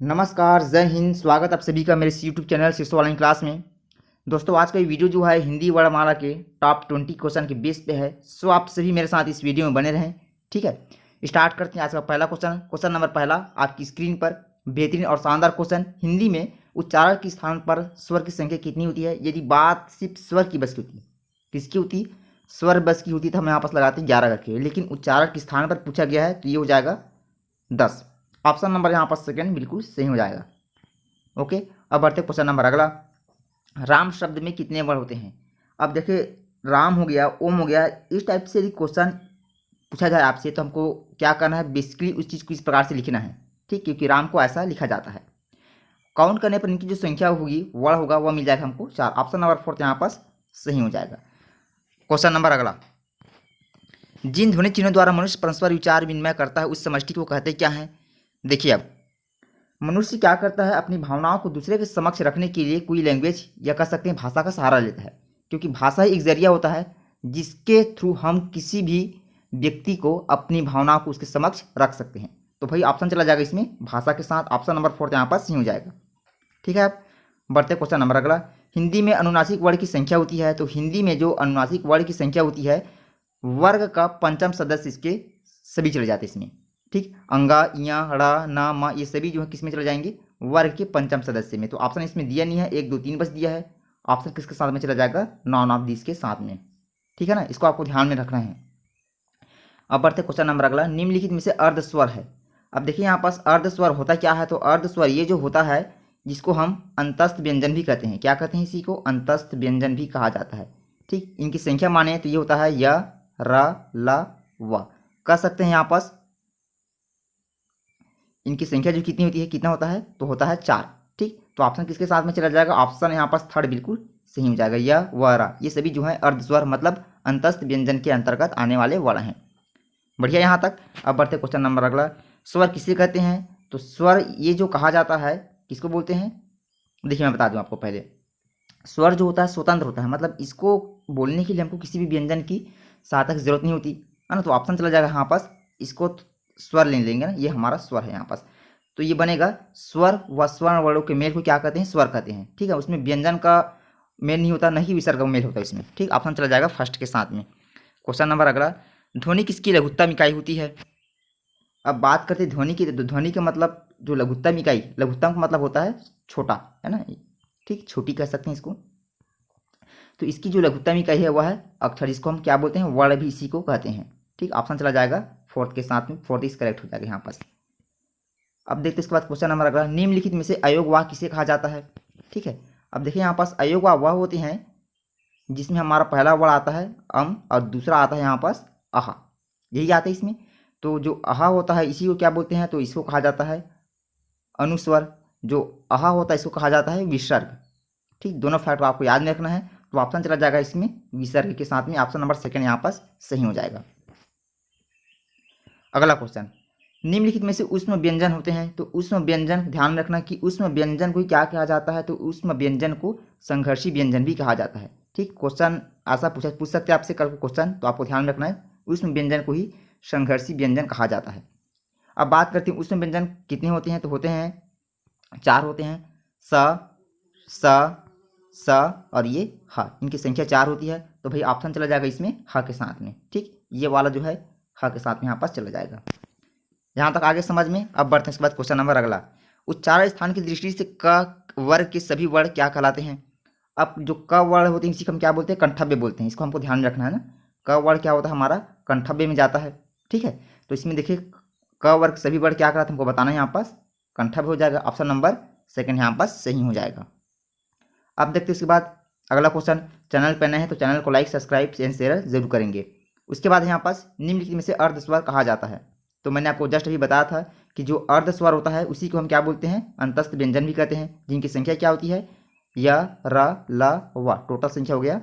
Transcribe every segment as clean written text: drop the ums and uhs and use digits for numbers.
नमस्कार, जय हिंद। स्वागत आप सभी का मेरे इस यूट्यूब चैनल शिक्षा ऑनलाइन क्लास में। दोस्तों, आज का ये वीडियो जो है हिंदी वर्णमाला के टॉप 20 क्वेश्चन के बेस पे है। सो आप सभी मेरे साथ इस वीडियो में बने रहें। ठीक है, स्टार्ट करते हैं आज का पहला क्वेश्चन। क्वेश्चन नंबर पहला आपकी स्क्रीन पर बेहतरीन और शानदार क्वेश्चन। हिंदी में उच्चारण के स्थान पर स्वर की संख्या कितनी होती है? यदि बात सिर्फ स्वर की बस की होती, किसकी होती? स्वर बस की होती तो हम यहाँ पर लगाते हैं 11 करके, लेकिन उच्चारण के स्थान पर पूछा गया है तो ये हो जाएगा 10। ऑप्शन नंबर यहाँ पर सेकंड बिल्कुल सही हो जाएगा। ओके, अब बढ़ते क्वेश्चन नंबर अगला। राम शब्द में कितने वर्ण होते हैं? अब देखिए, राम हो गया, ओम हो गया, इस टाइप से यदि क्वेश्चन पूछा जाए आपसे तो हमको क्या करना है? बेसिकली उस चीज़ को इस प्रकार से लिखना है, ठीक, क्योंकि राम को ऐसा लिखा जाता है। काउंट करने पर इनकी जो संख्या होगी, वर्ण होगा, वह मिल जाएगा हमको 4। ऑप्शन नंबर 4 यहाँ पर सही हो जाएगा। क्वेश्चन नंबर अगला। जिन ध्वनि चिन्हों द्वारा मनुष्य परस्पर विचार विनिमय करता है उस समष्टि को कहते क्या है? देखिए, अब मनुष्य क्या करता है? अपनी भावनाओं को दूसरे के समक्ष रखने के लिए कोई लैंग्वेज या कह सकते हैं भाषा का सहारा लेता है, क्योंकि भाषा ही एक जरिया होता है जिसके थ्रू हम किसी भी व्यक्ति को अपनी भावनाओं को उसके समक्ष रख सकते हैं। तो भाई ऑप्शन चला जाएगा इसमें भाषा के साथ। ऑप्शन नंबर 4 यहाँ पर सही हो जाएगा। ठीक है, अब बढ़ते क्वेश्चन नंबर अगला। हिंदी में अनुनासिक वर्ण की संख्या होती है, तो हिंदी में जो अनुनासिक वर्ण की संख्या होती है, वर्ग का पंचम सदस्य इसके सभी चले जाते हैं इसमें। ठीक, अंगा, इया, ड़ा, ना, मा, ये सभी जो है किस में चले जाएंगे? वर्ग के पंचम सदस्य में। तो ऑप्शन इसमें दिया नहीं है, 1 2 3 बस दिया है। ऑप्शन किसके साथ में चला जाएगा? नॉन ऑफ दिस के साथ में। ठीक है ना, इसको आपको ध्यान में रखना है। अब बढ़ते क्वेश्चन नंबर अगला। निम्नलिखित में से अर्ध स्वर है। अब देखिए, यहाँ पास अर्ध स्वर होता क्या है? तो अर्ध स्वर ये जो होता है जिसको हम अंतस्थ व्यंजन भी कहते हैं। क्या कहते हैं? इसी को अंतस्थ व्यंजन भी कहा जाता है। ठीक, इनकी संख्या माने तो ये होता है य, र, ल, व। कह सकते हैं यहाँ पास इनकी संख्या जो कितनी होती है, कितना होता है? तो होता है 4। ठीक, तो ऑप्शन किसके साथ में चला जाएगा? ऑप्शन यहाँ पास थर्ड बिल्कुल सही हो जाएगा। य, व, र, ये सभी जो है अर्ध स्वर मतलब अंतस्थ व्यंजन के अंतर्गत आने वाले वर्ण हैं। बढ़िया यहाँ तक। अब बढ़ते क्वेश्चन नंबर अगला। स्वर किसे कहते हैं? तो स्वर ये जो कहा जाता है किसको बोलते हैं? देखिए, मैं बता दूं आपको पहले। स्वर जो होता है स्वतंत्र होता है, मतलब इसको बोलने के लिए हमको किसी भी व्यंजन की सहायता की जरूरत नहीं होती है ना। तो ऑप्शन चला जाएगा यहाँ पास, इसको स्वर ले लेंगे ना, ये हमारा स्वर है यहाँ पास। तो ये बनेगा स्वर व स्वर्ण वर्णों के मेल को क्या कहते हैं? स्वर कहते हैं। ठीक है, उसमें व्यंजन का मेल नहीं होता, नहीं विसर्ग का मेल होता है इसमें। ठीक, ऑप्शन चला जाएगा फर्स्ट के साथ में। क्वेश्चन नंबर अगला। ध्वनि किसकी लघुत्तम इकाई होती है? अब बात करते हैं ध्वनि की, तो ध्वनि का मतलब जो लघुत्तम इकाई, लघुत्तम का मतलब होता है छोटा, है ना। ठीक, छोटी कह सकते हैं इसको। तो इसकी जो लघुत्तम इकाई है वह है अक्षर, जिसको हम क्या बोलते हैं? वर्ण भी इसी को कहते हैं। ठीक, ऑप्शन चला जाएगा फोर्थ के साथ में। फोर्थ इज करेक्ट हो जाएगा यहाँ पास। अब देखते हैं इसके बाद क्वेश्चन नंबर अगला। निम्नलिखित में से अयोग वाक्य किसे कहा जाता है? ठीक है, अब देखिए यहाँ पास अयोग वाक्य वह होते हैं जिसमें हमारा पहला वर्ण आता है अम और दूसरा आता है यहाँ पास अहा, यही आता है इसमें। तो जो अहा होता है इसी को क्या बोलते हैं? तो इसको कहा जाता है अनुस्वर। जो अहा होता है इसको कहा जाता है विसर्ग। ठीक, दोनों फैक्ट आपको याद में रखना है। तो ऑप्शन चला जाएगा इसमें विसर्ग के साथ में। ऑप्शन नंबर सेकंड यहाँ पास सही हो जाएगा। अगला क्वेश्चन। निम्नलिखित में से ऊष्म व्यंजन होते हैं, तो ऊष्म व्यंजन ध्यान रखना कि ऊष्म व्यंजन को क्या कहा जाता है? तो ऊष्म व्यंजन को संघर्षी व्यंजन भी कहा जाता है। ठीक, क्वेश्चन ऐसा पूछ सकते हैं आपसे कल को क्वेश्चन, तो आपको ध्यान रखना है ऊष्म व्यंजन को ही संघर्षी व्यंजन कहा जाता है। अब बात करते हैं ऊष्म व्यंजन कितने होते हैं? तो होते हैं 4 होते हैं। स और ये ह, इनकी संख्या 4 होती है। तो भाई ऑप्शन चला जाएगा इसमें ह के साथ में। ठीक, ये वाला जो है ह के साथ में यहाँ पास चला जाएगा। यहाँ तक आगे समझ में। अब बढ़ते हैं इसके बाद क्वेश्चन नंबर अगला। उच्चारण स्थान की दृष्टि से क वर्ग के सभी वर्ण क्या कहलाते हैं? अब जो क वर्ण होते हैं इसी को हम क्या बोलते हैं? कंठव्य बोलते हैं। इसको हमको ध्यान रखना है ना। क वर्ण क्या होता है? हमारा कंठव्य में जाता है। ठीक है, तो इसमें देखिए क वर्ग सभी वर्ण क्या कहलाते हैं हमको बताना है, यहाँ पास कंठव्य हो जाएगा। ऑप्शन नंबर सेकंड यहाँ पास सही हो जाएगा। अब देखते हैं इसके बाद अगला क्वेश्चन। चैनल पर नए हैं तो चैनल को लाइक, सब्सक्राइब एंड शेयर जरूर करेंगे। उसके बाद यहाँ पास निम्नलिखित में से अर्ध स्वर कहा जाता है। तो मैंने आपको जस्ट अभी बताया था कि जो अर्ध स्वर होता है उसी को हम क्या बोलते हैं? अंतस्थ व्यंजन भी कहते हैं, जिनकी संख्या क्या होती है? य, र, ल, व। टोटल संख्या हो गया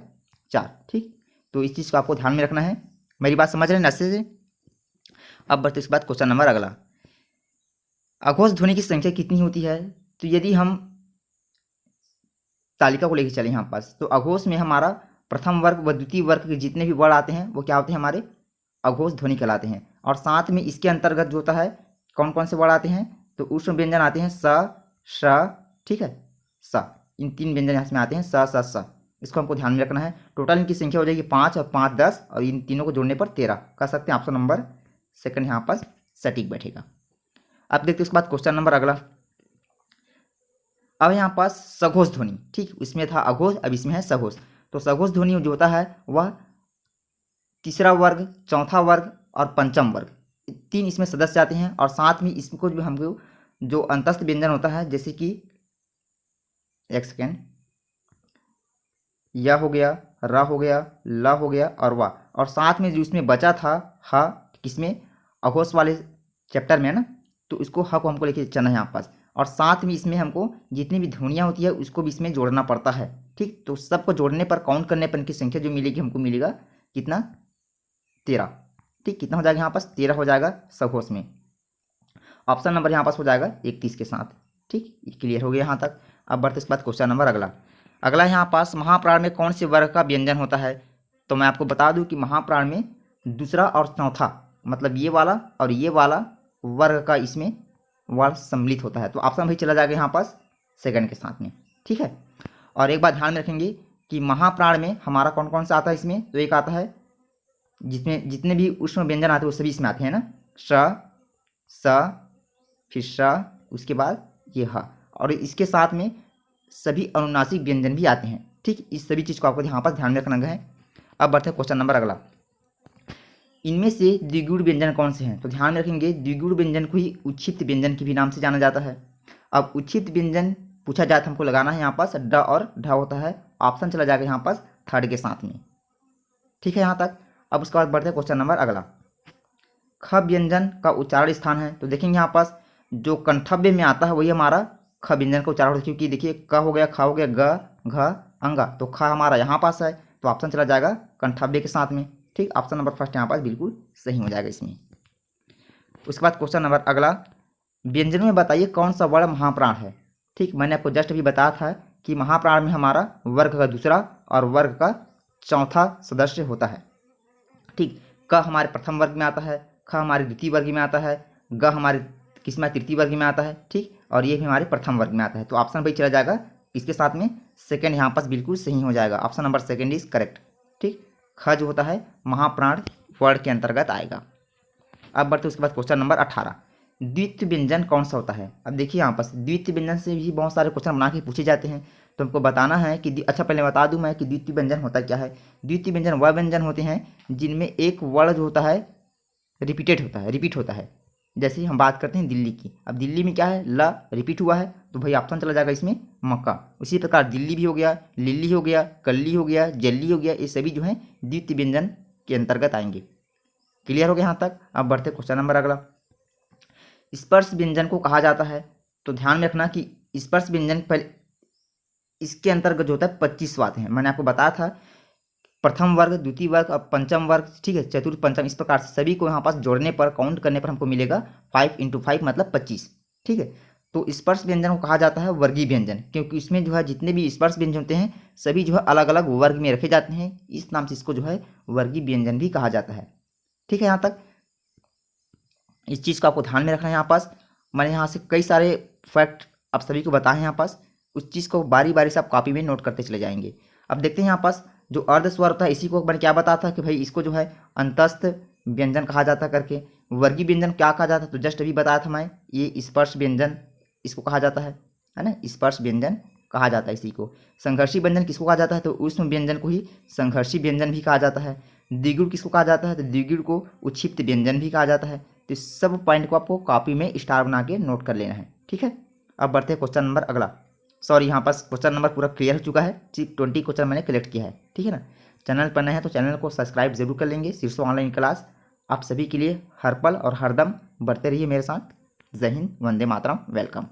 4। ठीक, तो इस चीज़ को आपको ध्यान में रखना है। मेरी बात समझ रहे हैं अच्छे से? अब बढ़ते इसके बाद क्वेश्चन नंबर अगला। अघोष ध्वनि की संख्या कितनी होती है? तो यदि हम तालिका को लेकर चले यहाँ पास, तो अघोष में हमारा प्रथम वर्ग व द्वितीय वर्ग के जितने भी वर्ण आते हैं वो क्या होते हैं? हमारे अघोष ध्वनि कहलाते हैं। और साथ में इसके अंतर्गत जो होता है कौन कौन से वर्ण आते हैं? तो उष्ण व्यंजन आते हैं स, श, ठीक है, स। इन 3 व्यंजन यहाँ में आते हैं स, स, स। इसको हमको ध्यान में रखना है। टोटल इनकी संख्या हो जाएगी 5 और 5 10, और इन तीनों को जोड़ने पर 13 कह सकते हैं। ऑप्शन नंबर सेकंड यहाँ पर सटीक बैठेगा। अब देखते हैं उसके बाद क्वेश्चन नंबर अगला। अब यहाँ पास सघोष ध्वनि, ठीक, इसमें था अघोष, अब इसमें है सघोष। तो सघोष ध्वनि जो होता है वह तीसरा वर्ग, चौथा वर्ग और पंचम वर्ग, 3 इसमें सदस्य आते हैं। और साथ में इसको जो हमको जो अंतस्थ व्यंजन होता है, जैसे कि एक सेकेंड, या हो गया, र हो गया, ल हो गया और वा, और साथ में जो इसमें बचा था ह, किसमें, अघोष वाले चैप्टर में है ना, तो इसको ह को हमको लेके चलना है यहाँ पास। और साथ में इसमें हमको जितनी भी ध्वनियाँ होती है उसको भी इसमें जोड़ना पड़ता है, ठीक। तो सबको जोड़ने पर, काउंट करने पर इनकी संख्या जो मिलेगी हमको मिलेगा कितना, 13, ठीक। कितना हो जाएगा यहाँ पास, 13 हो जाएगा सघोष में। ऑप्शन नंबर यहाँ पास हो जाएगा 31 के साथ, ठीक। क्लियर हो गया यहाँ तक। अब बढ़ते इसके बाद क्वेश्चन नंबर अगला। अगला यहाँ पास महाप्राण में कौन से वर्ग का व्यंजन होता है। तो मैं आपको बता दूं कि महाप्राण में दूसरा और चौथा, मतलब ये वाला और ये वाला वर्ग का इसमें वर्ण सम्मिलित होता है। तो ऑप्शन भी चला जाएगा यहाँ पास सेकंड के साथ में, ठीक है। और एक बात ध्यान में रखेंगे कि महाप्राण में हमारा कौन कौन सा आता है इसमें, तो एक आता है जिसमें जितने भी उष्ण व्यंजन आते हैं वो सभी इसमें आते हैं ना, श, स, फिर श, उसके बाद ये ह, और इसके साथ में सभी अनुनासिक व्यंजन भी आते हैं, ठीक। इस सभी चीज़ को आपको यहाँ पर ध्यान में रखना है। अब बढ़ते हैं क्वेश्चन नंबर अगला। इनमें से द्विगुण व्यंजन कौन से हैं। तो ध्यान में रखेंगे द्विगुण व्यंजन को ही उच्छिष्ट व्यंजन के भी नाम से जाना जाता है। अब उच्छिष्ट व्यंजन पूछा जाए तो हमको लगाना है यहाँ पास ड और ढ होता है। ऑप्शन चला जाएगा यहाँ पास थर्ड के साथ में, ठीक है यहाँ तक। अब उसके बाद बढ़ते हैं क्वेश्चन नंबर अगला। ख व्यंजन का उच्चारण स्थान है। तो देखेंगे यहाँ पास जो कंठव्य में आता है वही हमारा ख व्यंजन का उच्चारण होता है, क्योंकि देखिए क हो गया, ख हो गया, ग, घ, अंगा, तो ख हमारा यहाँ पास है, तो ऑप्शन चला जाएगा कंठव्य के साथ में, ठीक। ऑप्शन नंबर फर्स्ट यहाँ पास बिल्कुल सही हो जाएगा इसमें। उसके बाद क्वेश्चन नंबर अगला, व्यंजन में बताइए कौन सा वर्ण महाप्राण है, ठीक। मैंने आपको जस्ट अभी बताया था कि महाप्राण में हमारा वर्ग का दूसरा और वर्ग का चौथा सदस्य होता है, ठीक। क हमारे प्रथम वर्ग में आता है, ख हमारे द्वितीय वर्ग में आता है, ग हमारे किसमें, तृतीय वर्ग में आता है, ठीक। और ये भी हमारे प्रथम वर्ग में आता है। तो ऑप्शन भाई चला जाएगा इसके साथ में सेकंड, यहाँ पास बिल्कुल सही हो जाएगा। Option number second is correct, ठीक। ख जो होता है महाप्राण वर्ण के अंतर्गत आएगा। अब बढ़ते उसके बाद क्वेश्चन नंबर 18, द्वितीय व्यंजन कौन सा होता है। अब देखिए यहाँ पास द्वितीय व्यंजन से भी बहुत सारे क्वेश्चन बना के पूछे जाते हैं, तो हमको बताना है कि अच्छा पहले बता दूं मैं कि द्वितीय व्यंजन होता क्या है। द्वितीय व्यंजन वह व्यंजन होते हैं जिनमें एक वर्ण जो होता है रिपीट होता है। जैसे हम बात करते हैं दिल्ली की, अब दिल्ली में क्या है, ल रिपीट हुआ है, तो भाई ऑप्शन चला जाएगा इसमें मक्का। उसी प्रकार दिल्ली भी हो गया, लिल्ली हो गया, कल्ली हो गया, जल्ली हो गया, ये सभी जो है द्वितीय व्यंजन के अंतर्गत आएंगे। क्लियर हो गया यहाँ तक। अब बढ़ते क्वेश्चन नंबर अगला। स्पर्श व्यंजन को कहा जाता है। तो ध्यान में रखना कि स्पर्श व्यंजन पहले इसके अंतर्गत जो होता है 25 आते हैं। मैंने आपको बताया था प्रथम वर्ग, द्वितीय वर्ग और पंचम वर्ग, ठीक है, चतुर्थ पंचम, इस प्रकार से सभी को यहाँ पास जोड़ने पर, काउंट करने पर हमको मिलेगा 5 × 5 मतलब 25, ठीक है। तो स्पर्श व्यंजन को कहा जाता है वर्गीय व्यंजन, क्योंकि इसमें जो है जितने भी स्पर्श व्यंजन होते हैं सभी जो है अलग अलग वर्ग में रखे जाते हैं, इस नाम से इसको जो है वर्गीय व्यंजन भी कहा जाता है, ठीक है। यहाँ तक इस चीज़ को आपको ध्यान में रखना है। यहाँ पास मैंने यहाँ से कई सारे फैक्ट आप सभी को बताए हैं, यहाँ पास उस चीज़ को बारी बारी से आप कॉपी में नोट करते चले जाएंगे। अब देखते हैं यहाँ पास जो अर्धस्वर होता है, इसी को मैंने क्या बताया था कि भाई इसको जो है अंतस्थ व्यंजन कहा जाता है करके। वर्गीय व्यंजन क्या कहा जाता है, तो जस्ट अभी बताया था मैं, ये स्पर्श व्यंजन इसको कहा जाता है ना, स्पर्श व्यंजन कहा जाता है इसी को। संघर्षी व्यंजन किसको कहा जाता है, तो उष्ण व्यंजन को ही संघर्षी व्यंजन भी कहा जाता है। द्विगुण किसको कहा जाता है, तो द्विगुण को उच्छिष्ट व्यंजन भी कहा जाता है। तो इस सब पॉइंट को आपको कॉपी में स्टार बना के नोट कर लेना है, ठीक है। अब बढ़ते हैं क्वेश्चन नंबर अगला। सॉरी, यहाँ पास क्वेश्चन नंबर पूरा क्लियर हो चुका है, सिर्फ 20 क्वेश्चन मैंने कलेक्ट किया है, ठीक है ना। चैनल पर नए हैं तो चैनल को सब्सक्राइब जरूर कर लेंगे। शीर्षो ऑनलाइन क्लास आप सभी के लिए हर पल और हरदम बढ़ते रहिए मेरे साथ। जय हिंद, वंदे मातरम, वेलकम।